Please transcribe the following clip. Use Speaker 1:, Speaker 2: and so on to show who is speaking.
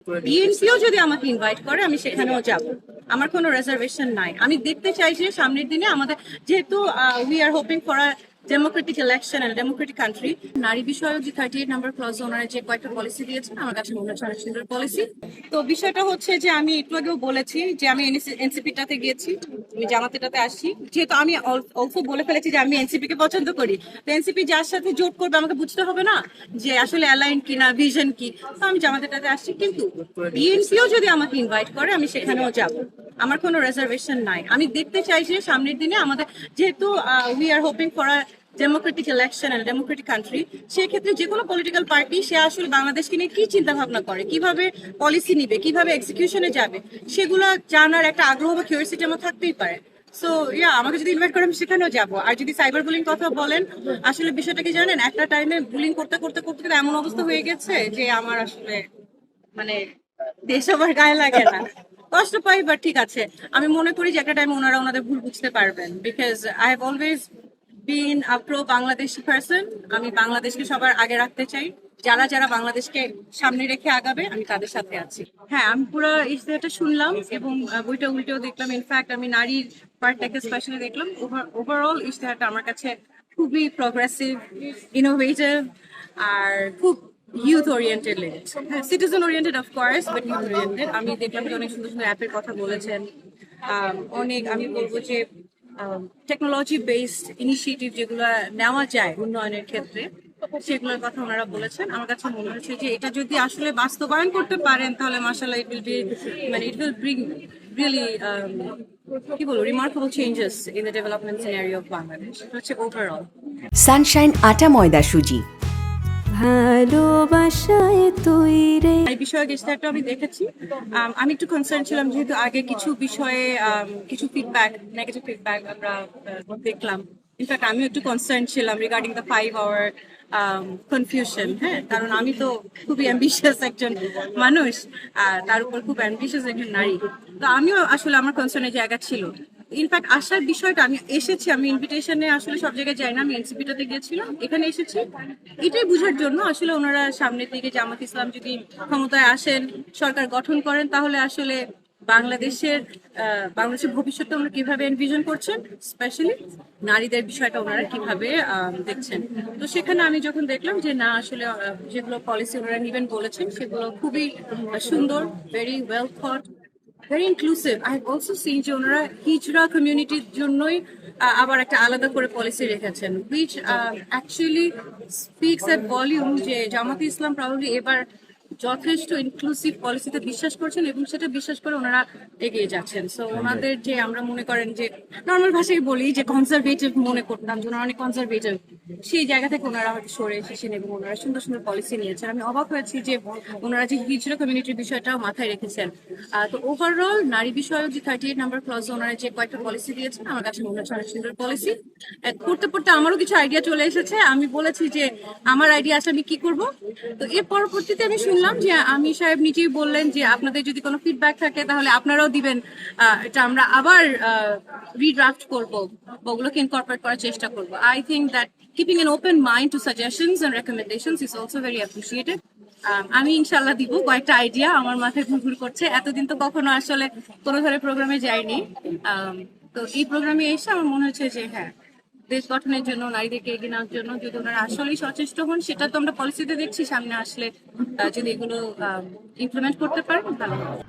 Speaker 1: বিএনপিও যদি আমাকে ইনভাইট করে আমি সেখানেও যাব, আমার কোনো রিজার্ভেশন নাই। আমি দেখতে চাই যে সামনের দিনে আমাদের, যেহেতু we are hoping for a democratic election and democratic country, নারী বিষয়ক যে 38 নাম্বার ক্লজ ওনারা যে কয়েকটা পলিসি দিয়েছেন আমার কাছে মনে হচ্ছে অনেক সুন্দর পলিসি। তো বিষয়টা হচ্ছে যে আমি একটু আগেও বলেছি যে আমি এনসিপিটাতে গিয়েছি, আমি জামাতেটাতে আসছি, যেহেতু আমি অলসো বলে ফেলেছি যে আমি এনসিপি কে পছন্দ করি। তো এনসিপি যার সাথে জোট করবে আমাকে বুঝতে হবে না যে আসলে অ্যালাইন কিনা, ভিশন কি। তো আমি জামাতেটাতে আসছি, কিন্তু বিএনপিও যদি আমাকে ইনভাইট করে আমি সেখানেও যাব, আমার কোনো রিজার্ভেশন নাই। আমি দেখতে চাই যে সামনের দিনে আমাদের, যেহেতু we are hoping for a democratic election and democratic country, সেক্ষেত্রে যে কোনো পলিটিক্যাল পার্টি সে আসলে বাংলাদেশকে নিয়ে কি চিন্তা ভাবনা করে, কিভাবে পলিসি নিবে, কিভাবে এক্সিকিউশনে যাবে, সেগুলো জানার একটা আগ্রহ বা কিউরিয়াসিটি আমার থাকতেই পারে। সো আমাকে যদি ইনভাইট করে আমি সেখানেও যাবো। আর যদি সাইবার বুলিং কথা বলেন, আসলে বিষয়টা কি জানেন, একটা টাইমে বুলিং করতে করতে করতে করতে এমন অবস্থা হয়ে গেছে যে আমার আসলে মানে দেশ আমার গায়ে লাগে না, কষ্ট পাই। বাট ঠিক আছে, আমি মনে করি যে একটা টাইম ওনারা ওনাদের ভুল বুঝতে পারবেন, because I have always been a pro Bangladeshi person. আমি বাংলাদেশকে সবার আগে রাখতে চাই, যারা যারা বাংলাদেশকে সামনে রেখে আগাবে আমি তাদের সাথে আছি। হ্যাঁ, আমি পুরো ইশতেহারটা শুনলাম এবং বইটা উল্টেও দেখলাম। ইনফ্যাক্ট আমি নারীর পার্টটাকে স্পেশালি দেখলাম। ওভারঅল ইশতেহারটা আমার কাছে খুবই প্রগ্রেসিভ, ইনোভেটিভ, আর খুব ইউথ ওরিয়েন্টেড লেগেছে। হ্যাঁ, citizen oriented of course, but youth oriented. আমি দেখলাম যে অনেক সুন্দর সুন্দর অ্যাপের কথা বলেছেন। অনেক, আমি বলবো যে টেকনোলজি বেসড ইনিশিয়েটিভ যেগুলো নেওয়া যায় উন্নয়নের ক্ষেত্রে, সেগুলোর কথা ওনারা বলেছেন। আমার কাছে মনে হচ্ছে যে এটা যদি আসলে বাস্তবায়ন করতে পারেন তাহলে মাশাআল্লাহ ইট উইল বি, মানে ইট উইল ব্রিং রিয়েলি কি বলবো, remarkable changes in the development scenario of Bangladesh. এটা হচ্ছে ওভারঅল।
Speaker 2: সানশাইন আটা ময়দা সুজি, ভালোবাসায় তৈরি।
Speaker 1: এই বিষয়ে ইশতেহারটা আমি দেখেছি। আমি একটু কনসার্ন ছিলাম, যেহেতু আগে কিছু বিষয়ে কিছু ফিডব্যাক, নেগেটিভ ফিডব্যাক আমরা দেখলাম। ইনফ্যাক্ট আমিও একটু কনসার্ন ছিলাম রিগার্ডিং দ্য 5 hour কনফিউশন। হ্যাঁ, কারণ আমি তো খুবই অ্যাম্বিশিয়াস একজন মানুষ, আর তার উপর খুব অ্যাম্বিশিয়াস একজন নারী। তো আমিও আসলে আমার কনসার্নের জায়গা ছিল। ইনফ্যাক্ট আসার বিষয়টা, আমি এসেছি, আমি ইনভিটেশনে আসলে সব জায়গায় যাই না, আমি এনসিপিটাতে গিয়েছিলাম, এখানে এসেছি এটাই বোঝার জন্য আসলে ওনারা সামনের দিকে জামাত ইসলাম যদি ক্ষমতায় আসেন, সরকার গঠন করেন, তাহলে আসলে বাংলাদেশের ভবিষ্যৎটা ওনারা কিভাবে এনভিশন করছেন, স্পেশালি নারীদের বিষয়টা ওনারা কিভাবে দেখছেন। তো সেখানে আমি যখন দেখলাম যে না, আসলে যেগুলো পলিসি ওনারা নিবেন বলেছেন সেগুলো খুবই সুন্দর, very well thought, very inclusive. I have also scene যে ওনারা হিজড়া কমিউনিটির জন্যই আবার একটা আলাদা করে পলিসি রেখেছেন, which actually speaks at volume যে জামাতে ইসলাম প্রবাবলি এবার যথেষ্ট ইনক্লুসিভ পলিসিতে বিশ্বাস করছেন এবং সেটা বিশ্বাস করে ওনারা এগিয়ে যাচ্ছেন। সো ওনাদের যে, আমরা মনে করেন যে নর্মাল ভাষায় বলি যে কনজারভেটিভ মনে করতাম যে ওনারা অনেক কনজারভেটিভ, সেই জায়গা থেকে ওনারা হয়তো সরে এসেছেন এবং ওনারা সুন্দর সুন্দর পলিসি নিয়েছেন। আমি অবাক হয়েছি যে ওনারা যে হিজড়া কমিউনিটির বিষয়টাও মাথায় রেখেছেন। তো ওভারঅল নারী বিষয়ক যে 38 নাম্বার ক্লজ ওনারা যে কয়েকটা পলিসি দিয়েছেন আমার কাছে মনে হচ্ছে অনেক সুন্দর পলিসি। পড়তে পড়তে আমারও কিছু আইডিয়া চলে এসেছে। আমি বলেছি যে আমার আইডিয়া আছে আমি কি করব। তো এর পরবর্তীতে আমি শুনলাম যে আমি সাহেব নিজেই বললেন যে আপনাদের যদি কোনো ফিডব্যাক থাকে তাহলে আপনারাও দিবেন, এটা আমরা আবার রিড্রাফট করব, ওগুলোকে ইনকর্পোরেট করার চেষ্টা করব। I think that keeping an open mind to suggestions and recommendations is also very appreciated. আমি ইনশাল্লাহ দিব কয়েকটা আইডিয়া, আমার মাথায় ঘুরঘুর করছে। এতদিন তো কখনো আসলে কোনো ধরনের প্রোগ্রামে যাইনি। তো এই প্রোগ্রামে এসে আমার মনে হচ্ছে যে হ্যাঁ, দেশ গঠনের জন্য, নারীদেরকে এগিয়ে নেওয়ার জন্য যদি ওনারা আসলেই সচেষ্ট হন, সেটা তো আমরা পলিসিতে দেখছি, সামনে আসলে যদি এগুলো ইমপ্লিমেন্ট করতে পারেন ভালো হবে।